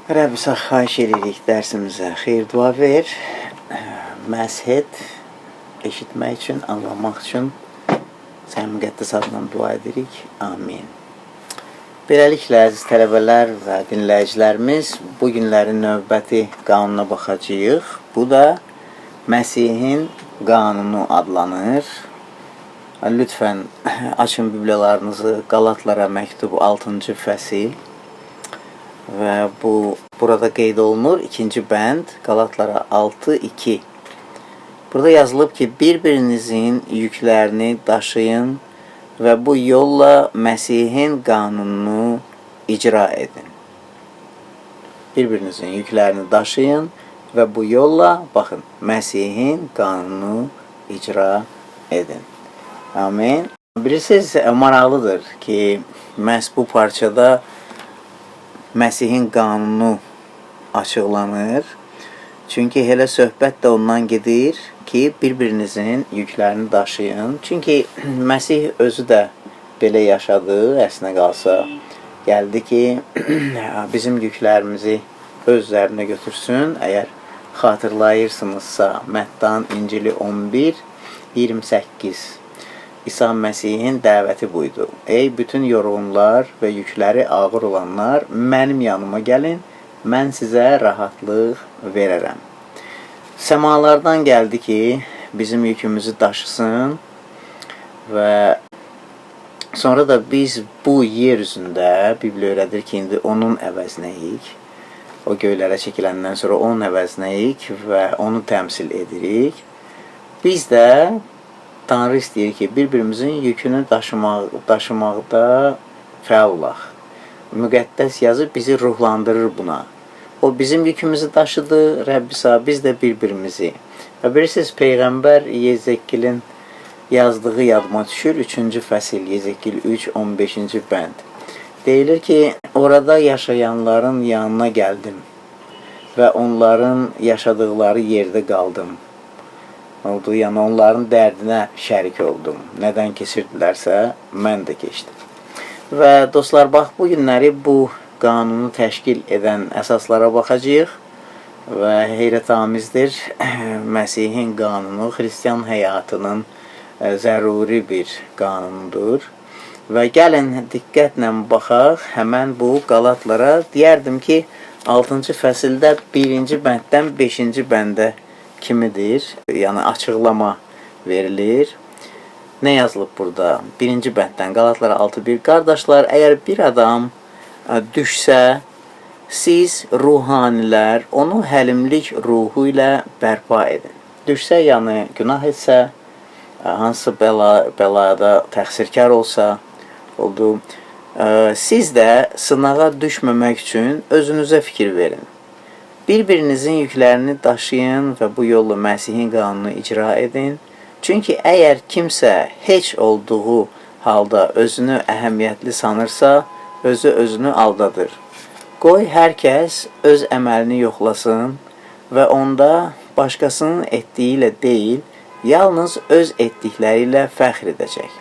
Rəbbimizə xahiş edirik dərsimizə xeyir dua ver, məzhət eşitmək üçün, anlamaq üçün sənin müqəddəs adından dua edirik. Amin. Beləliklə, əziz tələbələr və dinləyicilərimiz, bu günlərin növbəti qanuna baxacağıq. Bu da Məsihin qanunu adlanır. Lütfən açın bibliyalarınızı Qalatlara məktub 6-cı fəsil. Və burada qeyd olunur, 2-ci bənd, Qalatlara 6:2. Burada yazılıb ki, bir-birinizin yüklərini daşıyın və bu yolla Məsihin qanununu icra edin. Bir-birinizin yüklərini daşıyın və bu yolla, baxın, Məsihin qanununu icra edin. Amin. Bilirsiniz, maraqlıdır ki, məhz bu parçada Məsihin qanunu açıqlanır. Çünki elə söhbət də ondan gedir ki, bir-birinizin yüklərini daşıyın. Çünki Məsih özü də belə yaşadı, əslinə qalsa. Gəldi ki, bizim yüklərimizi öz üzərinə götürsün. Əgər xatırlayırsınızsa, Məttan İncili 11:28. İsa Məsihin dəvəti buydu. Ey bütün yorğunlar və yükləri ağır olanlar, mənim yanıma gəlin, mən sizə rahatlıq verərəm. Səmalardan gəldi ki, bizim yükümüzü daşısın və sonra da biz bu yer üzündə, Biblia öyrədir ki, indi onun əvəzinəyik. O göylərə çəkiləndən sonra onun əvəzinəyik və onu təmsil edirik. Biz də Tanrı istəyir ki, bir-birimizin yükünü daşımaqda fəal olaq. Müqəddəs yazı bizi ruhlandırır buna. O bizim yükümüzü daşıdı, Rəbbisa, biz də bir-birimizi. Və bilirsiniz, Peyğəmbər Yezekilin yazdığı yadıma düşür, 3-cü fəsil, Yezekil 3:15-ci bənd. Deyilir ki, orada yaşayanların yanına gəldim və onların yaşadıqları yerdə qaldım. Oldu, yəni onların dərdinə şərik oldum. Nədən keçirdilərsə, mən də keçdim. Və dostlar, bax, bu günləri bu qanunu təşkil edən əsaslara baxacağıq və heyrətamizdir, Məsihin qanunu xristian həyatının zəruri bir qanunudur. Və gəlin diqqətlə baxaq, həmən bu Qalatlara, deyərdim ki, 6-cı fəsildə 1-ci bənddən 5-ci bəndə kimidir, yəni açıqlama verilir. Nə yazılıb burada? 1-ci bənddən Qalatlara 6:1. Qardaşlar, əgər bir adam düşsə, siz ruhanilər onu həlimlik ruhu ilə bərpa edin. Düşsə, yəni günah etsə, hansı bəlada təqsirkar olsa, oldu. Siz də sınağa düşməmək üçün özünüzə fikir verin. Bir-birinizin yüklərini daşıyın və bu yolla Məsihin qanunu icra edin. Çünki əgər kimsə heç olduğu halda özünü əhəmiyyətli sanırsa, özünü aldadır. Qoy hər kəs öz əməlini yoxlasın və onda başqasının etdiyi ilə deyil, yalnız öz etdikləri ilə fəxr edəcək.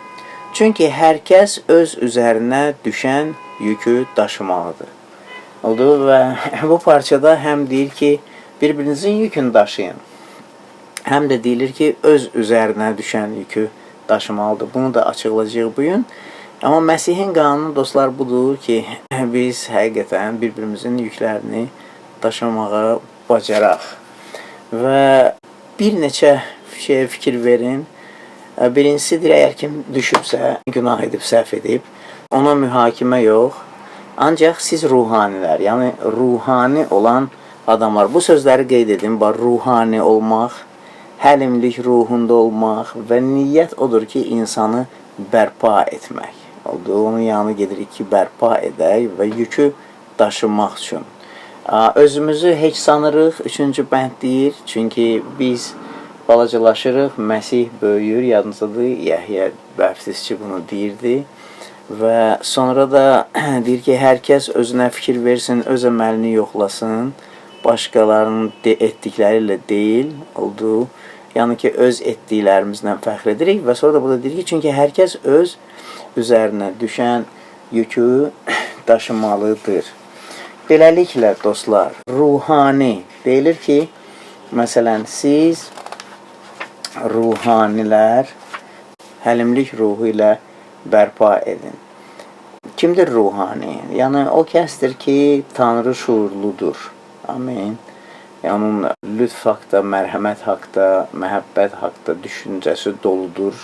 Çünki hər kəs öz üzərinə düşən yükü daşımalıdır. Oldu və bu parçada həm deyir ki, bir-birinizin yükünü daşıyın. Həm də deyilir ki, öz üzərinə düşən yükü daşımalıdır. Bunu da açıqlayacağıq bugün. Amma Məsihin qanunu, dostlar, budur ki, biz həqiqətən bir-birimizin yüklərini daşımağa bacaraq. Və bir neçə şeyə fikir verin. Birincisidir, əgər kim düşübsə, günah edib, səhv edib, ona mühakimə yox. Ancaq siz ruhanilər, yəni ruhani olan adamlar, bu sözləri qeyd edin, ruhani olmaq, həlimlik ruhunda olmaq və niyyət odur ki, insanı bərpa etmək. Oldu, onun yanı gedirik ki, bərpa edək və yükü daşımaq üçün. Özümüzü heç sanırıq, 3-cü bənd deyir, çünki biz balacalaşırıq, Məsih böyüyür, yadınızdadır, Yəhyə bəfsizçi bunu deyirdi. Və sonra da deyir ki, hər kəs özünə fikir versin, öz əməlini yoxlasın, başqalarının etdikləri ilə deyil, oldu. Yəni ki, öz etdiklərimizlə fəxr edirik və sonra da burada deyir ki, çünki hər kəs öz üzərinə düşən yükü daşımalıdır. Beləliklə dostlar, ruhani deyilir ki, məsələn, siz ruhanilər həlimlik ruhu ilə bərpa edin. Kimdir ruhani? Yəni o kəsdir ki, Tanrı şuurludur. Amin. Yəni onun lütf haqda, mərhəmət haqda, məhəbbət haqda düşüncəsi doludur.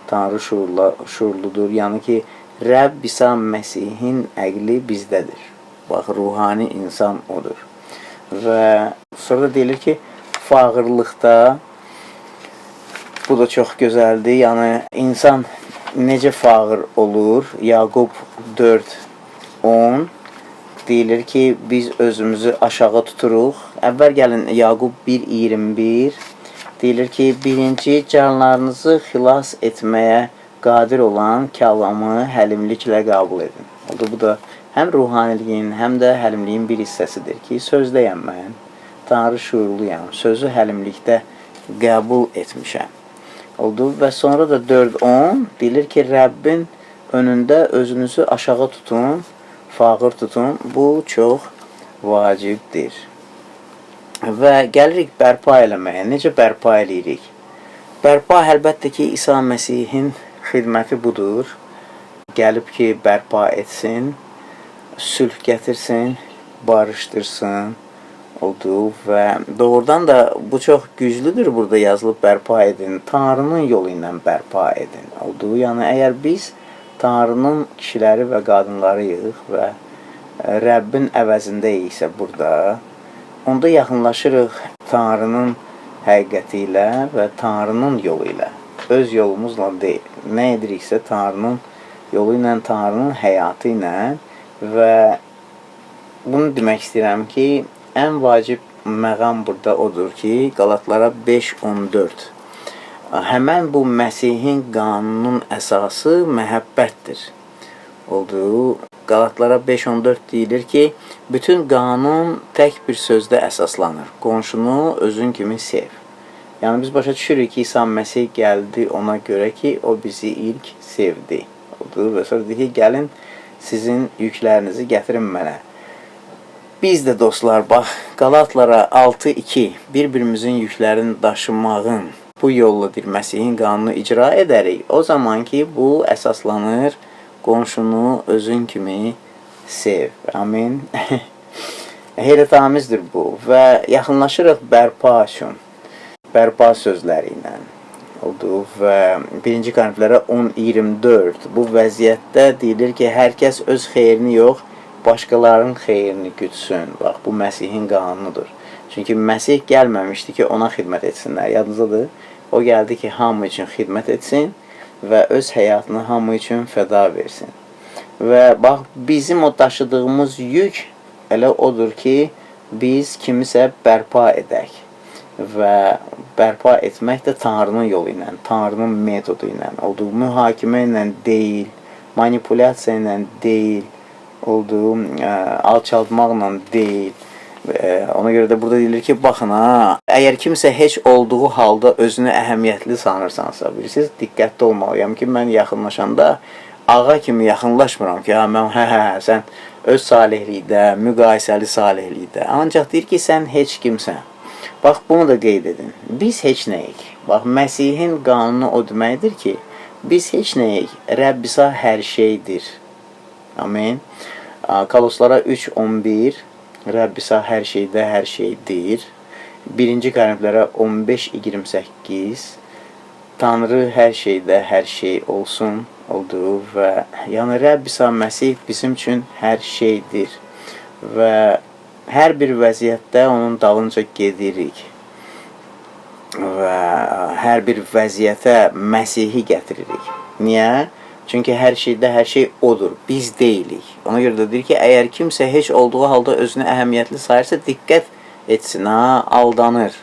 Tanrı şuurludur. Yəni ki, Rəbb İsa Məsihin əqli bizdədir. Bax, ruhani insan odur. Və sonra da deyilir ki, fağırlıqda, bu da çox gözəldir. Yəni insan necə fağır olur? Yaqub 4:10 deyilir ki, biz özümüzü aşağı tuturuq. Əvvəl gəlin Yaqub 1:21 deyilir ki, birinci canlarınızı xilas etməyə qadir olan kəlamı həlimliklə qəbul edin. Bu da həm ruhaniliyin, həm də həlimliyin bir hissəsidir ki, sözdəyəm mən, Tanrı şuurluyam, sözü həlimlikdə qəbul etmişəm. Və sonra da 4:10 deyilir ki, Rəbbin önündə özünüzü aşağı tutun, fağır tutun. Bu çox vacibdir. Və gəlirik bərpa eləməyə. Necə bərpa eləyirik? Bərpa əlbəttə ki, İsa Məsihin xidməti budur. Gəlib ki, bərpa etsin, sülh gətirsin, barışdırsın. Və doğrudan da bu çox güclüdür burada yazılıb bərpa edin. Tanrının yolu ilə bərpa edin. Yəni əgər biz Tanrının kişiləri və qadınlarıyıq və Rəbbin əvəzindəyiksə burada, onda yaxınlaşırıq Tanrının həqiqəti ilə və Tanrının yolu ilə. Öz yolumuzla deyil. Nə ediriksə Tanrının yolu ilə, Tanrının həyatı ilə və bunu demək istəyirəm ki, ən vacib məqam burada odur ki, Qalatlara 5:14. Həmən bu Məsihin qanunun əsası məhəbbətdir. Qalatlara 5:14 deyilir ki, bütün qanun tək bir sözdə əsaslanır. Qonşunu özün kimi sev. Yəni biz başa düşürük ki, İsa Məsih gəldi ona görə ki, o bizi ilk sevdi. Və sonra deyir ki, gəlin sizin yüklərinizi gətirin mənə. Biz də dostlar, bax, Qalatlara 6:2 bir-birimizin yüklərini daşımağın bu yolla Məsihin qanunu icra edərik. O zaman ki, bu əsaslanır, qonşunu özün kimi sev. Amin. Heyrətamizdir bu və yaxınlaşırıq bərpa üçün. Bərpa sözləri ilə. Və 1-ci Korinflərə 10:24 bu vəziyyətdə deyilir ki, hər kəs öz xeyrini yox, başqalarının xeyrini gütsün. Bax, bu Məsihin qanunudur. Çünki Məsih gəlməmişdi ki, ona xidmət etsinlər. Yadınızdadır. O gəldi ki, hamı üçün xidmət etsin və öz həyatını hamı üçün fəda versin. Və bax, bizim o daşıdığımız yük elə odur ki, biz kimisə bərpa edək. Və bərpa etmək də Tanrının yolu ilə, Tanrının metodu ilə, mühakimə ilə deyil, manipulyasiya ilə deyil, alçaltmaqla deyil. Ona görə də burada deyilir ki, baxın, əgər kimsə heç olduğu halda özünü əhəmiyyətli sanırsansa, bilirsiniz, diqqətli olmalıyam ki, mən yaxınlaşanda ağa kimi yaxınlaşmıram ki, sən öz salihlikdə, müqayisəli salihlikdə. Ancaq deyir ki, sən heç kimsən. Bax, bunu da qeyd edin. Biz heç nəyik. Bax, Məsihin qanunu o deməkdir ki, biz heç nəyik. Rəbb İsa hər şeydir. Amin. Koloslara 3:11 Rəbb İsa hər şeydə hər şeydir. 1-ci Korinflərə 15:28 Tanrı hər şeydə hər şey olsun və yəni Rəbb İsa Məsih bizim üçün hər şeydir və hər bir vəziyyətdə onun dalınca gedirik və hər bir vəziyyətə Məsihi gətiririk. Niyə? Çünki hər şeydə hər şey odur, biz deyilik. Ona görə də deyir ki, əgər kimsə heç olduğu halda özünü əhəmiyyətli sayırsa, diqqət etsin, aldanır.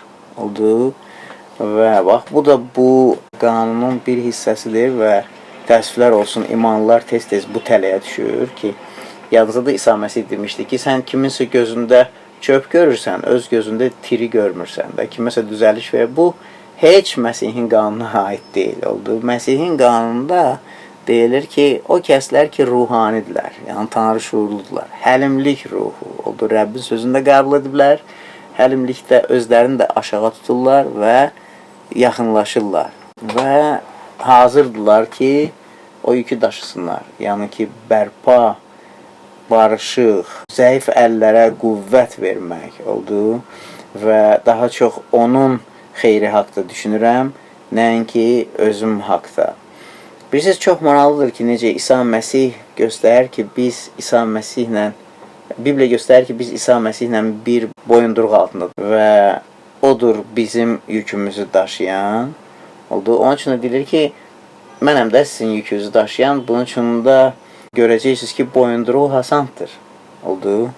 Və bax, bu da bu qanunun bir hissəsidir və təəssüflər olsun, imanlılar tez-tez bu tələyə düşür ki, yadınızda da İsa Məsih demişdi ki, sən kiminsə gözündə çöp görürsən, öz gözündə tiri görmürsən və kiməsə düzəliş verir. Bu, heç Məsihin qanununa aid deyil. Məsihin qanununda deyilir ki, o kəslər ki, ruhanidirlər, yəni Tanrı şuurludular. Həlimlik ruhu oldu, Rəbbin sözündə qəbul ediblər. Həlimlikdə özlərini də aşağı tuturlar və yaxınlaşırlar. Və hazırdılar ki, o yükü daşısınlar. Yəni ki, bərpa, barışıq, zəif əllərə qüvvət vermək oldu və daha çox onun xeyri haqda düşünürəm, nəinki özüm haqda. Bilirsiniz, çox maraqlıdır ki, necə İsa Məsih göstərir ki, biz İsa Məsihlə, Bibliya göstərir ki, biz İsa Məsihlə bir boyunduruq altındadır və odur bizim yükümüzü daşıyan oldu. Onun üçün də bilir ki, mənəm də sizin yükünüzü daşıyan, bunun üçün də görəcəksiniz ki, boyunduruq hasandır oldu.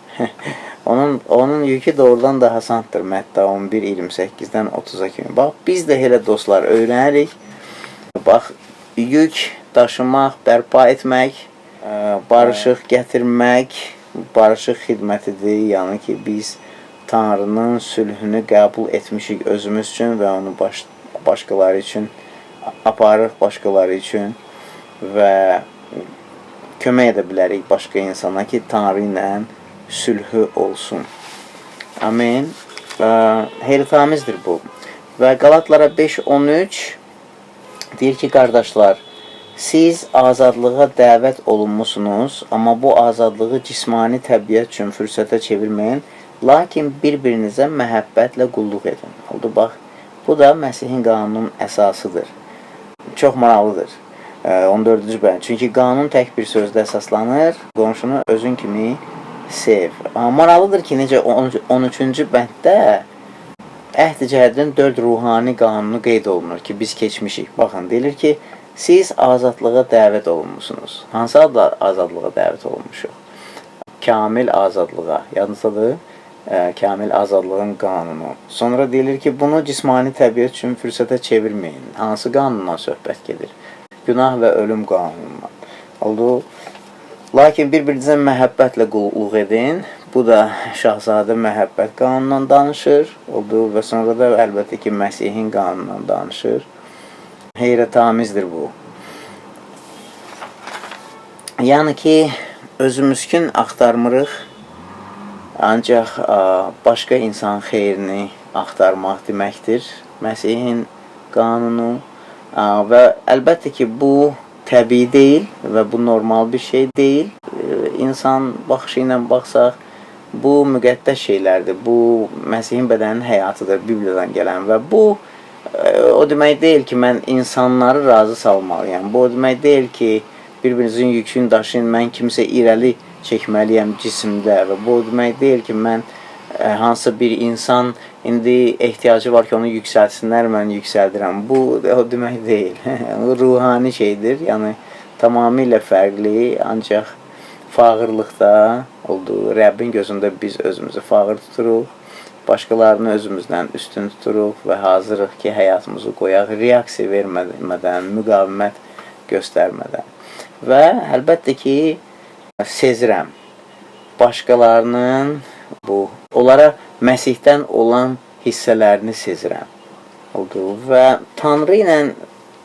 Onun yükü doğrudan da hasandır. Mətta 11:28-dən 30-a kimi. Bax, biz də elə dostlar öyrənirik. Bax, yük daşımaq, bərpa etmək, barışıq gətirmək, barışıq xidmətidir. Yəni ki, biz Tanrının sülhünü qəbul etmişik özümüz üçün və onu başqaları üçün aparırıq, başqaları üçün və kömək edə bilərik başqa insana ki, Tanrı ilə sülhü olsun. Amin. Heyritamizdir bu. Və Qalatlara 5:13 deyir ki, qardaşlar, siz azadlığa dəvət olunmusunuz, amma bu azadlığı cismani təbiət üçün fürsətə çevirməyin, lakin bir-birinizə məhəbbətlə qulluq edin. Oldu, bax, bu da Məsihin qanunun əsasıdır. Çox maraqlıdır. 14-cü bənd. Çünki qanun tək bir sözdə əsaslanır, qonşunu özün kimi sev. Maraqlıdır ki, necə 13-cü bənddə əhd-i cəhəddin 4 ruhani qanunu qeyd olunur ki, biz keçmişik. Baxın, deyilir ki, siz azadlığa dəvət olunmusunuz. Hansı azadlığa dəvət olunmuşuq? Kamil azadlığa. Yadınızdadır? Kamil azadlığın qanunu. Sonra deyilir ki, bunu cismani təbiət üçün fürsətə çevirməyin. Hansı qanundan söhbət gedir? Günah və ölüm qanunundan. Oldu. Lakin bir-birinizə məhəbbətlə qulluq edin. Bu da şahzadə məhəbbət qanunundan danışır. Oldu. Və sonra da əlbəttə ki, Məsihin qanunundan danışır. Heyrətamizdir bu. Yəni ki, özümüzkün axtarmırıq, ancaq başqa insan xeyrini axtarmaq deməkdir. Məsihin qanunu və əlbəttə ki, bu təbii deyil və bu normal bir şey deyil. İnsan baxışı ilə baxsaq, bu müqəddəs şeylərdir. Bu, Məsihin bədəninin həyatıdır, Bibliyadan gələn və bu, o demək deyil ki, mən insanları razı salmalıyam. Bu, o demək deyil ki, bir-birinizin yükünü daşıyın, mən kimsə irəli çəkməliyəm cisimdə və bu, o demək deyil ki, mən hansı bir insan indi ehtiyacı var ki, onu yüksəlsinlər, mən yüksəldirəm. Bu, o demək deyil. Ruhani şeydir, yəni tamamilə fərqli, ancaq fağırlıqda oldu. Rəbbin gözündə biz özümüzü fağır tuturuq, başqalarını özümüzdən üstün tuturuq və hazırıq ki, həyatımızı qoyaq, reaksiya vermədən, müqavimət göstərmədən. Və əlbəttə ki, sezirəm, başqalarının bu, onlara Məsihdən olan hissələrini sezirəm. Oldu. Və Tanrı ilə,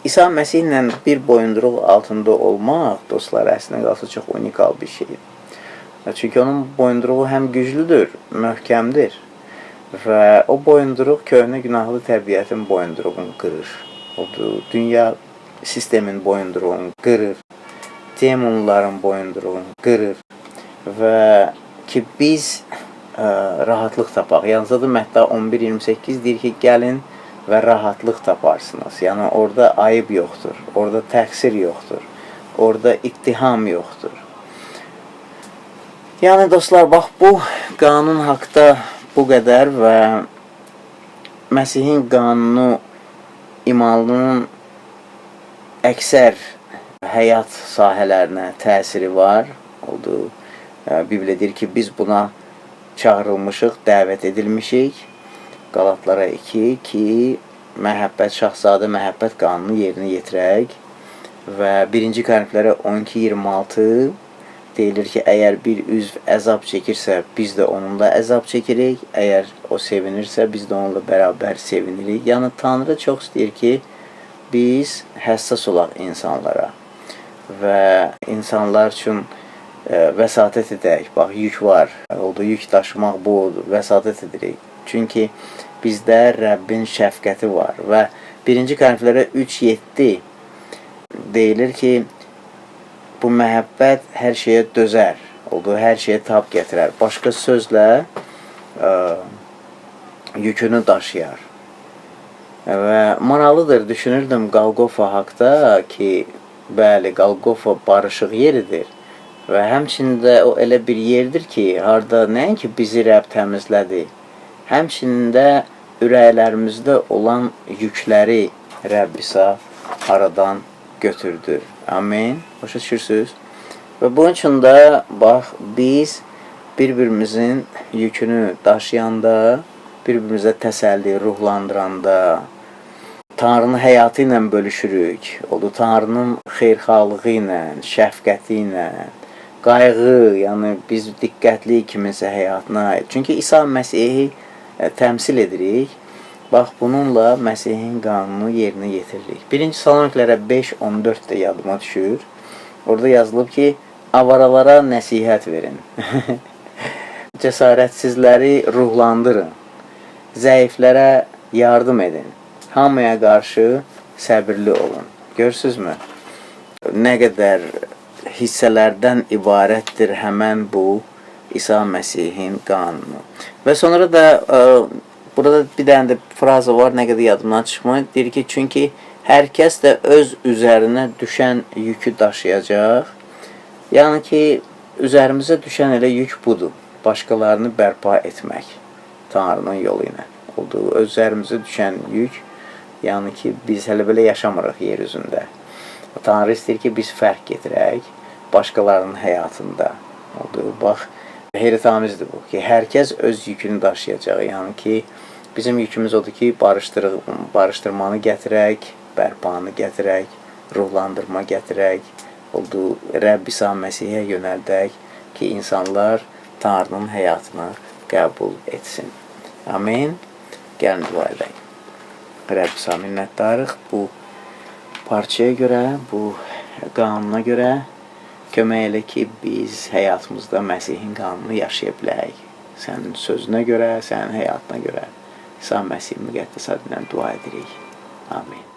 İsa Məsih ilə bir boyunduruq altında olmaq, dostlar, əslində qalsa çox unikal bir şeydir. Çünki onun boyunduruğu həm güclüdür, möhkəmdir və o boyunduruq köhnə günahlı təbiətin boyunduruğunu qırır. Oldu. Dünya sistemin boyunduruğunu qırır, demonların boyunduruğunu qırır və ki, biz rahatlıq tapaq. Yalnızca Mətta 11:28 deyir ki, gəlin və rahatlıq taparsınız. Yəni, orada ayıb yoxdur, orada təqsir yoxdur, orada ittiham yoxdur. Yəni, dostlar, bax, bu qanun haqda bu qədər və Məsihin qanunu imanlının əksər həyat sahələrinə təsiri var. Oldu. Biblia deyir ki, biz buna çağırılmışıq, dəvət edilmişik. Qalatlara 2 ki, məhəbbət, şahzadə məhəbbət qanunu yerinə yetirək və 1-ci Korinflərə 12:26 deyilir ki, əgər bir üzv əzab çəkirsə, biz də onunla əzab çəkirik. Əgər o sevinirsə, biz də onunla bərabər sevinirik. Yəni, Tanrı çox istəyir ki, biz həssas olaq insanlara. və insanlar üçün vəsatət edək. Bax, yük var. Oldu, yük daşımaq bu oldu. Vəsatət edirik. Çünki bizdə Rəbbin şəfqəti var və 1-ci Korinflərə 3:7 deyilir ki, bu məhəbbət hər şeyə dözər. Oldu, hər şeyə tab gətirər. Başqa sözlə yükünü daşıyar. Və maraqlıdır, düşünürdüm Qalqofa haqda ki, bəli, Qalqofa barışıq yeridir və həmçində o elə bir yerdir ki, harada nəinki bizi Rəbb təmizlədi, həmçində ürəklərimizdə olan yükləri Rəbb isə aradan götürdü. Amin. Başa düşürsünüz? Və bunun üçün də, bax, biz bir-birimizin yükünü daşıyanda, bir-birimizə təsəlli, ruhlandıranda, Tanrının həyatı ilə bölüşürük. Oldu, Tanrının xeyirxahlığı ilə, şəfqəti ilə, qayğı, yəni biz diqqətliyik kiminsə həyatına. Çünki İsa Məsihi təmsil edirik. Bax, bununla Məsihin qanunu yerinə yetiririk. 1-ci Salonikilərə 5:14 də yadıma düşür. Orada yazılıb ki, avaralara nəsihət verin. Cəsarətsizləri ruhlandırın. Zəiflərə yardım edin. Hamıya qarşı səbirli olun. Görürsünüzmü? Nə qədər hissələrdən ibarətdir həmən bu İsa Məsihin qanunu. Və sonra da burada bir dənə də fraza var, nə qədər yadımdan çıxmır. Deyir ki, çünki hər kəs də öz üzərinə düşən yükü daşıyacaq. Yəni ki, üzərimizə düşən elə yük budur. Başqalarını bərpa etmək Tanrının yolu ilə. Olduğu özlərimizə düşən yük, yəni ki, biz hələ belə yaşamırıq yer üzündə. Tanrı istəyir ki, biz fərq getirək başqalarının həyatında. Olduğu, bax, heyrətamizdir bu ki, hər kəs öz yükünü daşıyacaq. Yəni ki, bizim yükümüz odur ki, barışdırmanı gətirək, bərpanı gətirək, ruhlandırma gətirək, olduğu Rəbb İsa Məsihə yönəldək ki, insanlar Tanrının həyatını qəbul etsin. Amin. Gəlin dua edək. Rəbb İsa minnətdarıq bu parçaya görə, bu qanuna görə kömək elə ki, biz həyatımızda Məsihin qanunu yaşaya bilək. Sənin sözünə görə, sənin həyatına görə İsa Məsih müqəddəs adıyla dua edirik. Amin.